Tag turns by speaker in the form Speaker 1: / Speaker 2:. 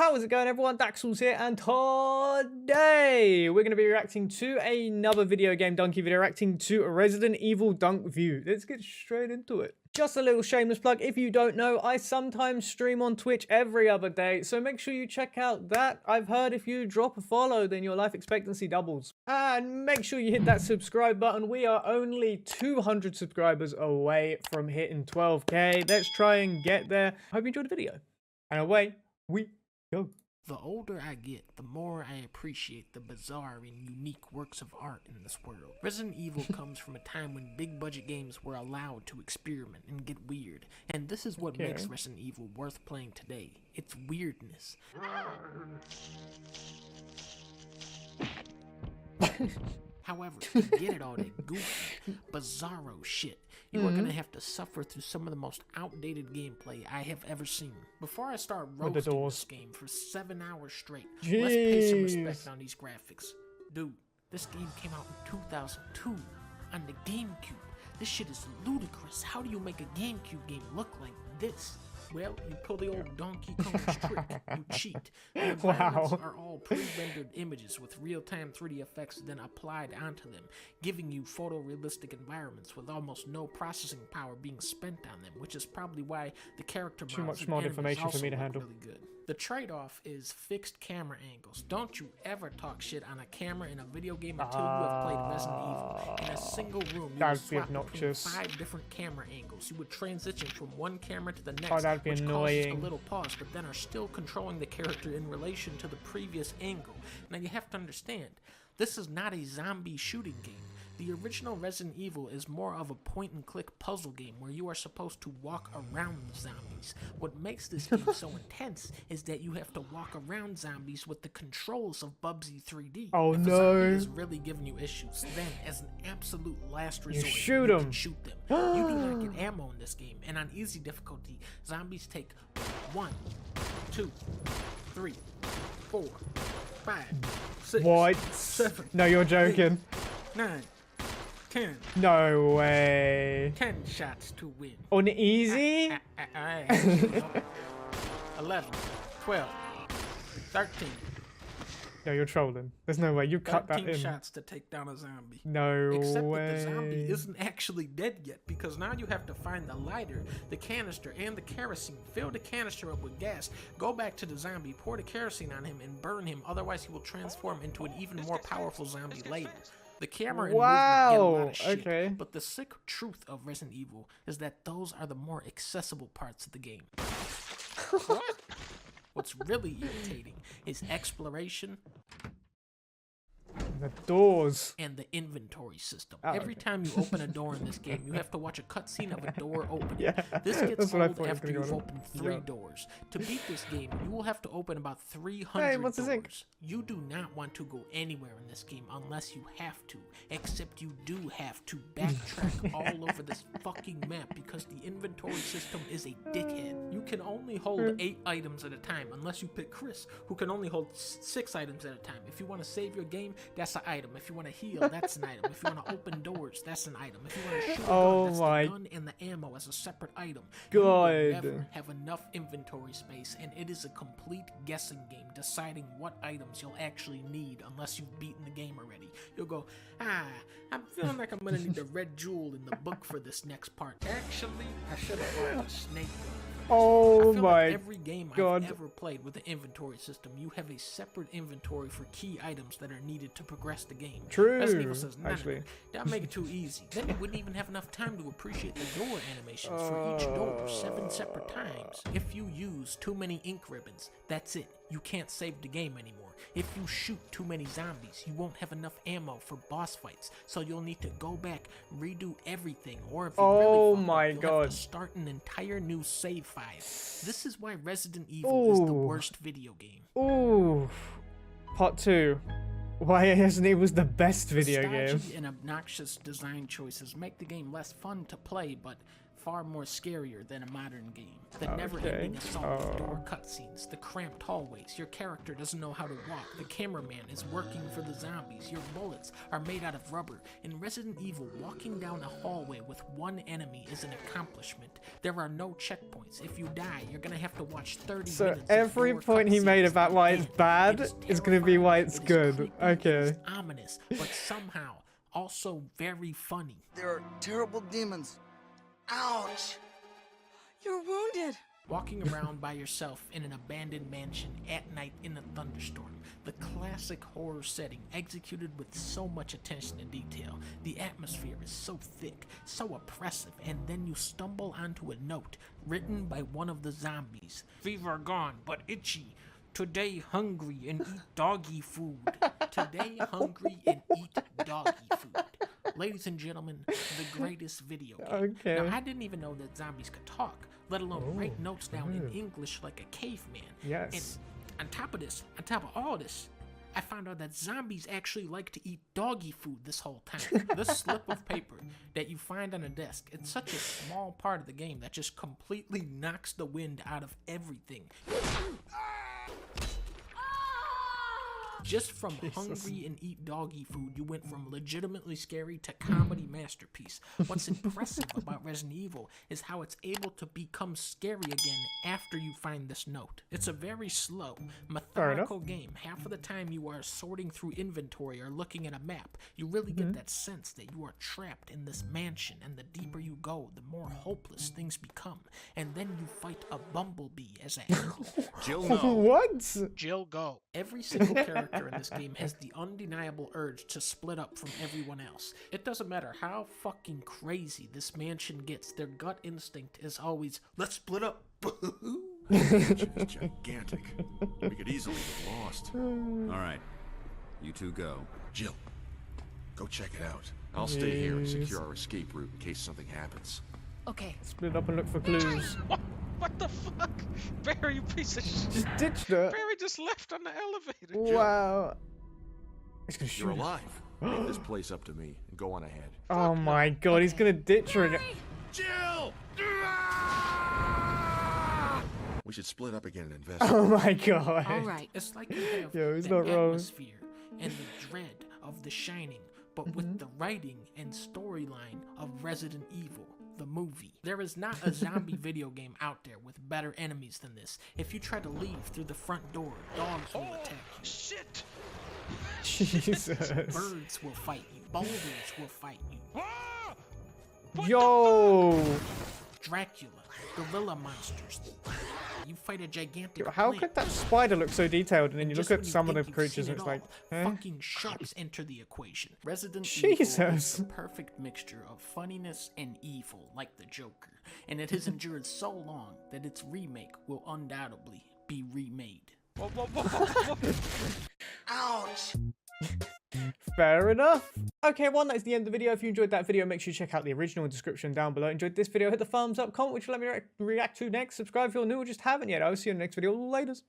Speaker 1: How is it going, everyone? Daxellz here, and today we're going to be reacting to another video game donkey video, reacting to Resident Evil dunkview. Let's get straight into it. Just a little shameless plug, if you don't know, I sometimes stream on Twitch every other day, so make sure you check out that. I've heard if you drop a follow, then your life expectancy doubles. And make sure you hit that subscribe button. We are only 200 subscribers away from hitting 12k. Let's try and get there. Hope you enjoyed the video. And away we go.
Speaker 2: The older I get, the more I appreciate the bizarre and unique works of art in this world. Resident Evil comes from a time when big budget games were allowed to experiment and get weird, and this is what makes Resident Evil worth playing today. Its weirdness. However, to get it all that goofy, bizarro shit, you are going to have to suffer through some of the most outdated gameplay I have ever seen. Before I start roasting this game for 7 hours straight, let's pay some respect on these graphics. Dude, this game came out in 2002 on the GameCube. This shit is ludicrous. How do you make a GameCube game look like this? Well, you pull the old Donkey Kong's trick. You cheat. The environments are all pre-rendered images with real-time 3D effects then applied onto them, giving you photorealistic environments with almost no processing power being spent on them, which is probably why the character models
Speaker 1: too much more information for me to handle.
Speaker 2: Really good. The trade-off is fixed camera angles. Don't you ever talk shit on a camera in a video game until you have played Resident Evil. In a single room, you would swap between 5 different camera angles. You would transition from one camera to the next, which causes a little pause, but then are still controlling the character in relation to the previous angle. Now you have to understand, this is not a zombie shooting game. The original Resident Evil is more of a point-and-click puzzle game where you are supposed to walk around the zombies. What makes this game so intense is that you have to walk around zombies with the controls of Bubsy 3D.
Speaker 1: Oh
Speaker 2: if
Speaker 1: no!
Speaker 2: a zombie is really giving you issues, then as an absolute last resort,
Speaker 1: you
Speaker 2: can shoot them. You do not get ammo in this game, and on easy difficulty, zombies take 1, 2, 3, 4, 5, 6,
Speaker 1: what?
Speaker 2: 7.
Speaker 1: No, you're joking.
Speaker 2: 8, 9. 10.
Speaker 1: No way.
Speaker 2: 10 shots to win.
Speaker 1: On easy?
Speaker 2: 11, 12, 13.
Speaker 1: No, you're trolling. There's no way. You cut that in.
Speaker 2: 13 shots to take down a zombie.
Speaker 1: No
Speaker 2: Except
Speaker 1: way.
Speaker 2: that the zombie isn't actually dead yet, because now you have to find the lighter, the canister, and the kerosene. Fill the canister up with gas, go back to the zombie, pour the kerosene on him, and burn him. Otherwise, he will transform into an even more powerful zombie later. The camera and movement get a lot of shit, but the sick truth of Resident Evil is that those are the more accessible parts of the game. What's really irritating is exploration,
Speaker 1: the doors,
Speaker 2: and the inventory system. Every time you open a door in this game, you have to watch a cutscene of a door opening. This gets old after you've opened 3 doors. To beat this game, you will have to open about 300 doors. You do not want to go anywhere in this game unless you have to, except you do have to backtrack all over this fucking map because the inventory system is a dickhead. You can only hold 8 items at a time unless you pick Chris, who can only hold 6 items at a time. If you want to save your game, that's an item. If you want to heal, that's an item. If you want to open doors, that's an item. If you want to shoot a gun, that's the gun and the ammo as a separate item. You will never have enough inventory space, and it is a complete guessing game deciding what items you'll actually need unless you've beaten the game already. You'll go, I'm feeling like I'm gonna need the red jewel in the book for this next part. Actually, I should have brought a snake gun.
Speaker 1: Oh
Speaker 2: I feel
Speaker 1: my
Speaker 2: like every game
Speaker 1: God.
Speaker 2: I've ever played with the inventory system, you have a separate inventory for key items that are needed to progress the game.
Speaker 1: True.
Speaker 2: Resident Evil says, actually, that'll make it too easy. Then you wouldn't even have enough time to appreciate the door animations for each door 7 separate times. If you use too many ink ribbons, that's it. You can't save the game anymore. If you shoot too many zombies, you won't have enough ammo for boss fights, so you'll need to go back, redo everything, or if you really you'll have to start an entire new save file. This is why Resident Evil is the worst video game.
Speaker 1: Ooh. Part 2. Why Resident Evil was the best video game.
Speaker 2: And obnoxious design choices make the game less fun to play, but far more scarier than a modern game. The never-ending assault of door cutscenes, the cramped hallways, your character doesn't know how to walk, the cameraman is working for the zombies, your bullets are made out of rubber. In Resident Evil, walking down a hallway with one enemy is an accomplishment. There are no checkpoints. If you die, you're gonna have to watch 30 minutes.
Speaker 1: So every point he made about why it's bad is gonna be why it's good. Okay.
Speaker 2: It's ominous, but somehow also very funny.
Speaker 3: There are terrible demons. Ouch!
Speaker 4: You're wounded.
Speaker 2: Walking around by yourself in an abandoned mansion at night in a thunderstorm. The classic horror setting executed with so much attention to detail. The atmosphere is so thick, so oppressive, and then you stumble onto a note written by one of the zombies. Fever gone, but itchy. Today hungry and eat doggy food. Today hungry and eat doggy food. Ladies and gentlemen, the greatest video game.
Speaker 1: Okay.
Speaker 2: Now, I didn't even know that zombies could talk, let alone write notes down in English like a caveman.
Speaker 1: Yes.
Speaker 2: And on top of all this, I found out that zombies actually like to eat doggy food this whole time. This slip of paper that you find on a desk, it's such a small part of the game that just completely knocks the wind out of everything. Just from hungry and eat doggy food, you went from legitimately scary to comedy masterpiece. What's impressive about Resident Evil is how it's able to become scary again after you find this note. It's a very slow, methodical game. Half of the time you are sorting through inventory or looking at a map. You really get that sense that you are trapped in this mansion, and the deeper you go, the more hopeless things become. And then you fight a bumblebee as an enemy.
Speaker 5: Jill, no.
Speaker 1: What?
Speaker 2: Jill, go. Every single character in this game has the undeniable urge to split up from everyone else. It doesn't matter how fucking crazy this mansion gets, their gut instinct is always, let's split up.
Speaker 5: It's gigantic. We could easily get lost. All right, you two go.
Speaker 6: Jill, go check it out.
Speaker 5: I'll stay here and secure our escape route in case something happens.
Speaker 4: Okay.
Speaker 1: Split up and look for clues.
Speaker 7: What the fuck? Barry, you piece of shit.
Speaker 1: Just ditched her.
Speaker 7: Barry just left on the elevator.
Speaker 1: Wow. He's gonna shoot
Speaker 5: You're
Speaker 1: her.
Speaker 5: alive. Leave this place up to me and go on ahead.
Speaker 1: Oh my god, he's gonna ditch her again.
Speaker 5: Jill! We should split up again and investigate.
Speaker 1: Oh my god.
Speaker 4: All right.
Speaker 2: It's like you have
Speaker 1: Yo, he's
Speaker 2: the
Speaker 1: not wrong.
Speaker 2: atmosphere and the dread of The Shining, but with the writing and storyline of Resident Evil, the movie. There is not a zombie video game out there with better enemies than this. If you try to leave through the front door, dogs will attack you.
Speaker 7: Shit!
Speaker 1: Jesus.
Speaker 2: Birds will fight you. Boulders will fight you.
Speaker 7: Ah!
Speaker 1: Yo.
Speaker 2: Dracula, gorilla monsters. You fight a gigantic
Speaker 1: How
Speaker 2: plant.
Speaker 1: could that spider look so detailed and then you
Speaker 2: Just
Speaker 1: look at
Speaker 2: when you
Speaker 1: some of the
Speaker 2: think you've
Speaker 1: creatures
Speaker 2: seen
Speaker 1: and it's
Speaker 2: it
Speaker 1: like,
Speaker 2: all,
Speaker 1: eh?
Speaker 2: fucking sharks enter the equation. Resident Evil
Speaker 1: Jesus.
Speaker 2: is the perfect mixture of funniness and evil, like the Joker, and it has endured so long that its remake will undoubtedly be remade.
Speaker 3: Ouch!
Speaker 1: Fair enough. Okay, everyone, that is the end of the video. If you enjoyed that video, make sure you check out the original description down below. Enjoyed this video, hit the thumbs up, comment which will let me react to next. Subscribe if you're new or just haven't yet. I'll see you in the next video. Laters.